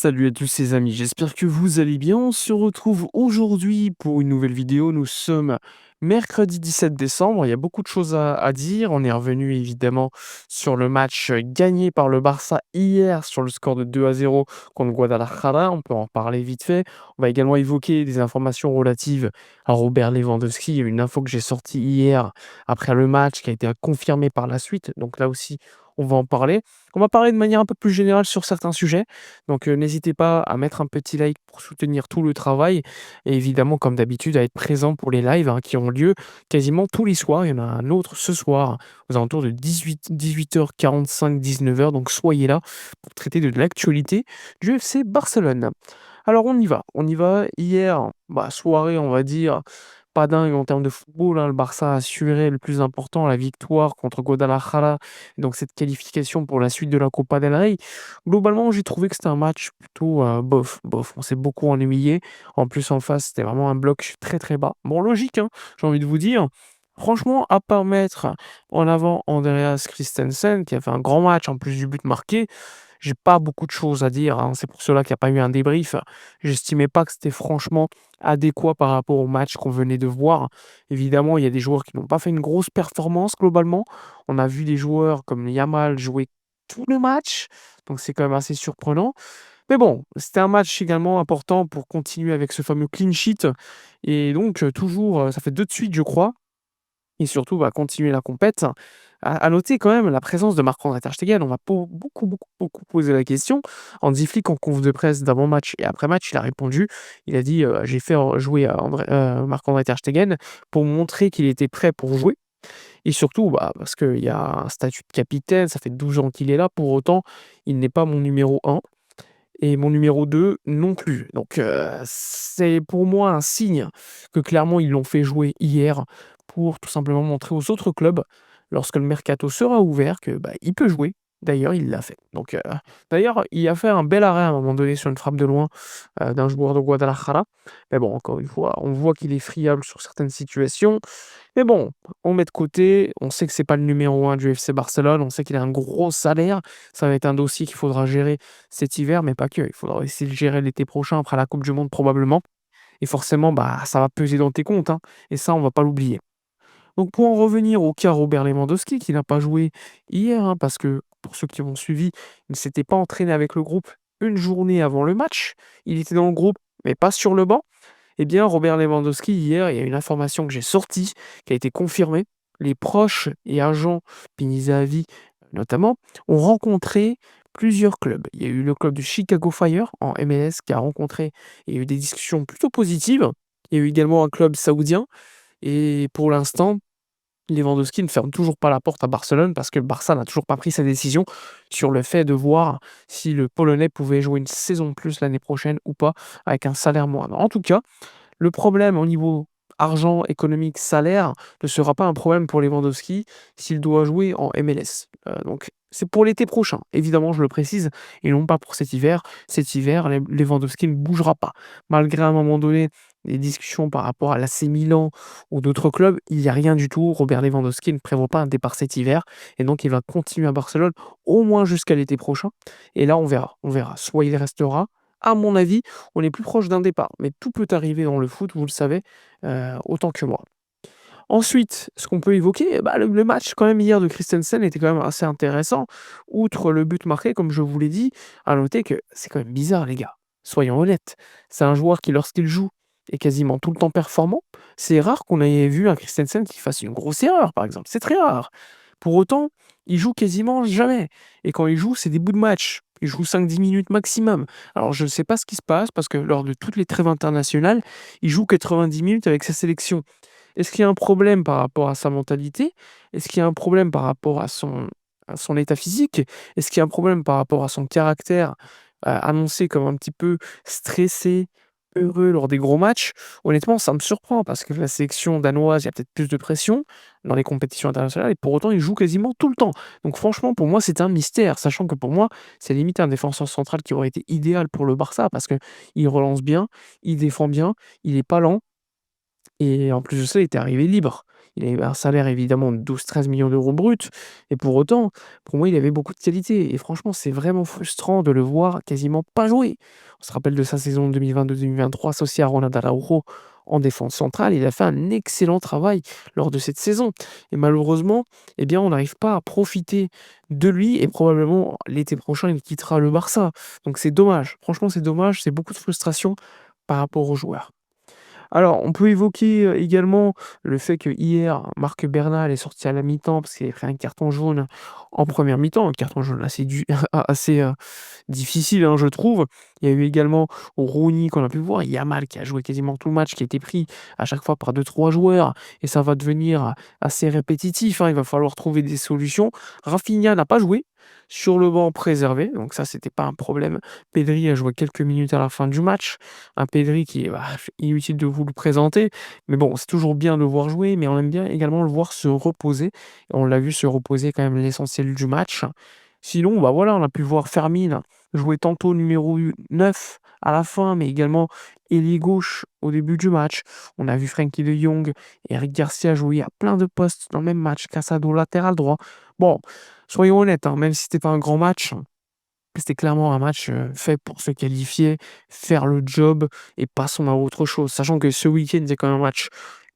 Salut à tous les amis, j'espère que vous allez bien. On se retrouve aujourd'hui pour une nouvelle vidéo. Nous sommes mercredi 17 décembre. Il y a beaucoup de choses à dire. On est revenu évidemment sur le match gagné par le Barça hier sur le score de 2-0 contre Guadalajara. On peut en parler vite fait. On va également évoquer des informations relatives à Robert Lewandowski. Il y a une info que j'ai sortie hier après le match qui a été confirmée par la suite. Donc là aussi, on va en parler. On va parler de manière un peu plus générale sur certains sujets. Donc, n'hésitez pas à mettre un petit like pour soutenir tout le travail et évidemment, comme d'habitude, à être présent pour les lives, hein, qui ont lieu quasiment tous les soirs. Il y en a un autre ce soir, aux alentours de 18h45-19h, donc soyez là pour traiter de l'actualité du FC Barcelone. Alors on y va. Hier, soirée, on va dire, pas dingue en termes de football, hein. Le Barça a assuré le plus important, la victoire contre Guadalajara, donc cette qualification pour la suite de la Copa del Rey. Globalement, j'ai trouvé que c'était un match plutôt, bof, bof. On s'est beaucoup ennuyé. En plus, en face, c'était vraiment un bloc très, très bas. Bon, logique, hein, j'ai envie de vous dire. Franchement, à part mettre en avant Andreas Christensen, qui a fait un grand match en plus du but marqué, j'ai pas beaucoup de choses à dire, hein. C'est pour cela qu'il y a pas eu un débrief. J'estimais pas que c'était franchement adéquat par rapport au match qu'on venait de voir. Évidemment, il y a des joueurs qui n'ont pas fait une grosse performance globalement. On a vu des joueurs comme Yamal jouer tout le match, donc c'est quand même assez surprenant. Mais bon, c'était un match également important pour continuer avec ce fameux clean sheet et donc toujours, ça fait 2 de suite, je crois, et surtout, continuer la compète. À noter quand même la présence de Marc-André ter Stegen. On m'a beaucoup posé la question. Hansi Flick en conf de presse d'avant-match et après-match, il a répondu. Il a dit, «J'ai fait jouer Marc-André ter Stegen pour montrer qu'il était prêt pour jouer et surtout, parce qu'il y a un statut de capitaine, ça fait 12 ans qu'il est là. Pour autant, il n'est pas mon numéro 1 et mon numéro 2 non plus». Donc c'est pour moi un signe que clairement ils l'ont fait jouer hier pour tout simplement montrer aux autres clubs, lorsque le mercato sera ouvert, que, il peut jouer. D'ailleurs, il l'a fait. Donc d'ailleurs, il a fait un bel arrêt à un moment donné sur une frappe de loin, d'un joueur de Guadalajara. Mais bon, encore une fois, on voit qu'il est friable sur certaines situations. Mais bon, on met de côté, on sait que c'est pas le numéro 1 du FC Barcelone, on sait qu'il a un gros salaire. Ça va être un dossier qu'il faudra gérer cet hiver, mais pas que. Il faudra essayer de le gérer l'été prochain après la coupe du monde probablement et forcément, ça va peser dans tes comptes, hein, et ça, on va pas l'oublier. Donc pour en revenir au cas Robert Lewandowski qui n'a pas joué hier, hein, parce que pour ceux qui ont suivi, il ne s'était pas entraîné avec le groupe une journée avant le match. Il était dans le groupe, mais pas sur le banc. Eh bien, Robert Lewandowski, hier, il y a une information que j'ai sortie, qui a été confirmée. Les proches et agents Pini Zahavi, notamment, ont rencontré plusieurs clubs. Il y a eu le club du Chicago Fire en MLS qui a rencontré, il y a eu des discussions plutôt positives. Il y a eu également un club saoudien. Et pour l'instant, Lewandowski ne ferme toujours pas la porte à Barcelone parce que le Barça n'a toujours pas pris sa décision sur le fait de voir si le Polonais pouvait jouer une saison de plus l'année prochaine ou pas avec un salaire moindre. En tout cas, le problème au niveau argent, économique, salaire ne sera pas un problème pour Lewandowski s'il doit jouer en MLS. Donc c'est pour l'été prochain, évidemment, je le précise, et non pas pour cet hiver. Cet hiver, Lewandowski ne bougera pas. Malgré à un moment donné des discussions par rapport à l'AC Milan ou d'autres clubs, il n'y a rien du tout. Robert Lewandowski ne prévoit pas un départ cet hiver et donc il va continuer à Barcelone au moins jusqu'à l'été prochain. Et là, on verra. On verra. Soit il restera, à mon avis, on est plus proche d'un départ, mais tout peut arriver dans le foot, vous le savez, autant que moi. Ensuite, ce qu'on peut évoquer, le match quand même hier de Christensen était quand même assez intéressant. Outre le but marqué, comme je vous l'ai dit, à noter que c'est quand même bizarre les gars, soyons honnêtes. C'est un joueur qui lorsqu'il joue est quasiment tout le temps performant. C'est rare qu'on ait vu un Christensen qui fasse une grosse erreur par exemple, c'est très rare. Pour autant, il joue quasiment jamais et quand il joue, c'est des bouts de match. Il joue 5-10 minutes maximum. Alors je ne sais pas ce qui se passe parce que lors de toutes les trêves internationales, il joue 90 minutes avec sa sélection. Est-ce qu'il y a un problème par rapport à sa mentalité? Est-ce qu'il y a un problème par rapport à son état physique? Est-ce qu'il y a un problème par rapport à son caractère, annoncé comme un petit peu stressé, heureux lors des gros matchs? Honnêtement, ça me surprend parce que la sélection danoise, il y a peut-être plus de pression dans les compétitions internationales et pour autant, il joue quasiment tout le temps. Donc franchement, pour moi, c'est un mystère, sachant que pour moi, c'est limite un défenseur central qui aurait été idéal pour le Barça parce qu'il relance bien, il défend bien, il est pas lent et en plus de ça, il était arrivé libre. Il avait un salaire évidemment de 12-13 millions d'euros bruts et pour autant, pour moi, il avait beaucoup de qualité et franchement, c'est vraiment frustrant de le voir quasiment pas jouer. On se rappelle de sa saison 2022-2023 associé à Ronald Araujo en défense centrale. Il a fait un excellent travail lors de cette saison et malheureusement, eh bien, on n'arrive pas à profiter de lui et probablement l'été prochain, il quittera le Barça. Donc c'est dommage. Franchement, c'est dommage, c'est beaucoup de frustration par rapport aux joueurs. Alors, on peut évoquer, également le fait que hier, Marc Bernal est sorti à la mi-temps parce qu'il avait pris un carton jaune en première mi-temps, un carton jaune assez difficile, hein, je trouve. Il y a eu également Rooney qu'on a pu voir, Yamal qui a joué quasiment tout le match, qui a été pris à chaque fois par deux-trois joueurs et ça va devenir assez répétitif, hein, il va falloir trouver des solutions. Rafinha n'a pas joué, sur le banc préservé, donc ça, c'était pas un problème. Pedri a joué quelques minutes à la fin du match, un Pedri qui est, inutile de vous le présenter, mais bon, c'est toujours bien de le voir jouer, mais on aime bien également le voir se reposer. Et on l'a vu se reposer quand même l'essentiel du match. Sinon, bah voilà, on a pu voir Fermin jouer tantôt numéro 9 à la fin, mais également ailier gauche au début du match. On a vu Frenkie de Jong et Eric Garcia jouer à plein de postes dans le même match, Casado latéral droit. Bon, soyons honnêtes, hein, même si c'était pas un grand match, c'était clairement un match, fait pour se qualifier, faire le job et passons à autre chose. Sachant que ce week-end, c'est quand même un match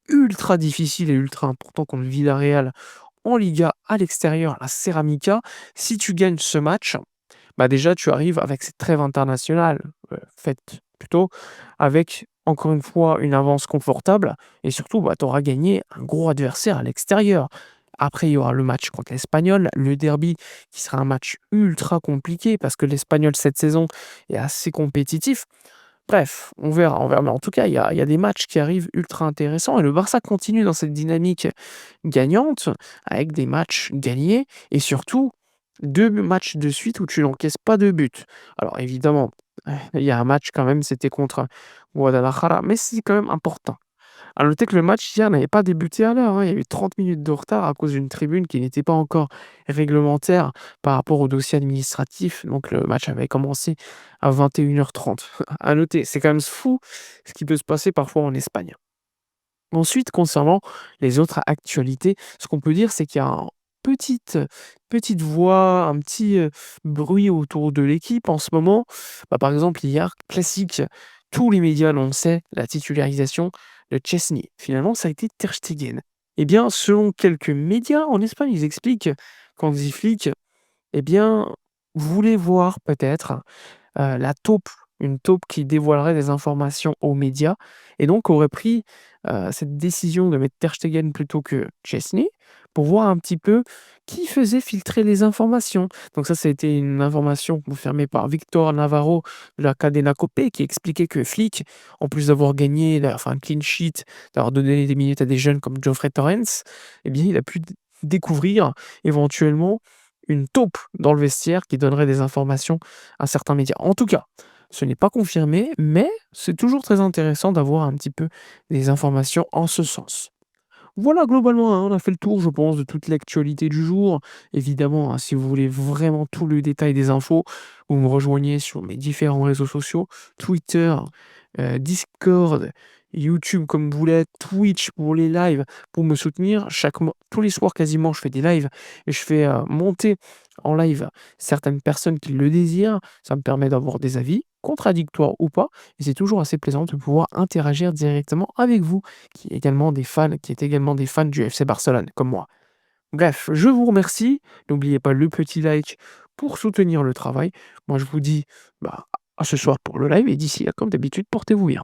ultra difficile et ultra important contre Villarreal en Liga à l'extérieur, à la Ceramica. Si tu gagnes ce match, bah, déjà tu arrives avec cette trêve internationale, faite plutôt, avec encore une fois une avance confortable et surtout, bah, tu auras gagné un gros adversaire à l'extérieur. Après, il y aura le match contre l'Espagnol, le derby qui sera un match ultra compliqué parce que l'Espagnol cette saison est assez compétitif. Bref, on verra. Mais en tout cas, il y a des matchs qui arrivent ultra intéressants et le Barça continue dans cette dynamique gagnante avec des matchs gagnés et surtout 2 matchs de suite où tu n'encaisses pas de but. Alors évidemment, il y a un match quand même, c'était contre Guadalajara, mais c'est quand même important. À noter que le match hier n'avait pas débuté à l'heure, hein. Il y a eu 30 minutes de retard à cause d'une tribune qui n'était pas encore réglementaire par rapport au dossier administratif. Donc le match avait commencé à 21h30. À noter, c'est quand même fou ce qui peut se passer parfois en Espagne. Ensuite, concernant les autres actualités, ce qu'on peut dire, c'est qu'il y a un petite, petite voix, un petit bruit autour de l'équipe en ce moment. Bah, par exemple, hier, classique, tous les médias annonçaient la titularisation de Chesney. Finalement, ça a été Ter Stegen. Eh bien, selon quelques médias en Espagne, ils expliquent qu'Hansi Flick, eh bien, voulait voir peut-être la taupe, une taupe qui dévoilerait des informations aux médias et donc aurait pris, cette décision de mettre Ter Stegen plutôt que Chesney pour voir un petit peu qui faisait filtrer les informations. Donc ça a été une information confirmée par Victor Navarro de la Cadena COPE qui expliquait que Flick, en plus d'avoir gagné, enfin un clean sheet, d'avoir donné des minutes à des jeunes comme Geoffrey Torrens, eh bien il a pu découvrir éventuellement une taupe dans le vestiaire qui donnerait des informations à certains médias. En tout cas, ce n'est pas confirmé, mais c'est toujours très intéressant d'avoir un petit peu des informations en ce sens. Voilà, globalement, hein, on a fait le tour, je pense, de toute l'actualité du jour. Évidemment, hein, si vous voulez vraiment tout le détail des infos, vous me rejoignez sur mes différents réseaux sociaux, Twitter, Discord, YouTube comme vous voulez, Twitch pour les lives, pour me soutenir. Tous les soirs quasiment, je fais des lives et je fais monter en live certaines personnes qui le désirent. Ça me permet d'avoir des avis, contradictoires ou pas, et c'est toujours assez plaisant de pouvoir interagir directement avec vous qui êtes également des fans du FC Barcelone, comme moi. Bref, je vous remercie. N'oubliez pas le petit like pour soutenir le travail. Moi, je vous dis, à ce soir pour le live et d'ici là, comme d'habitude, portez-vous bien.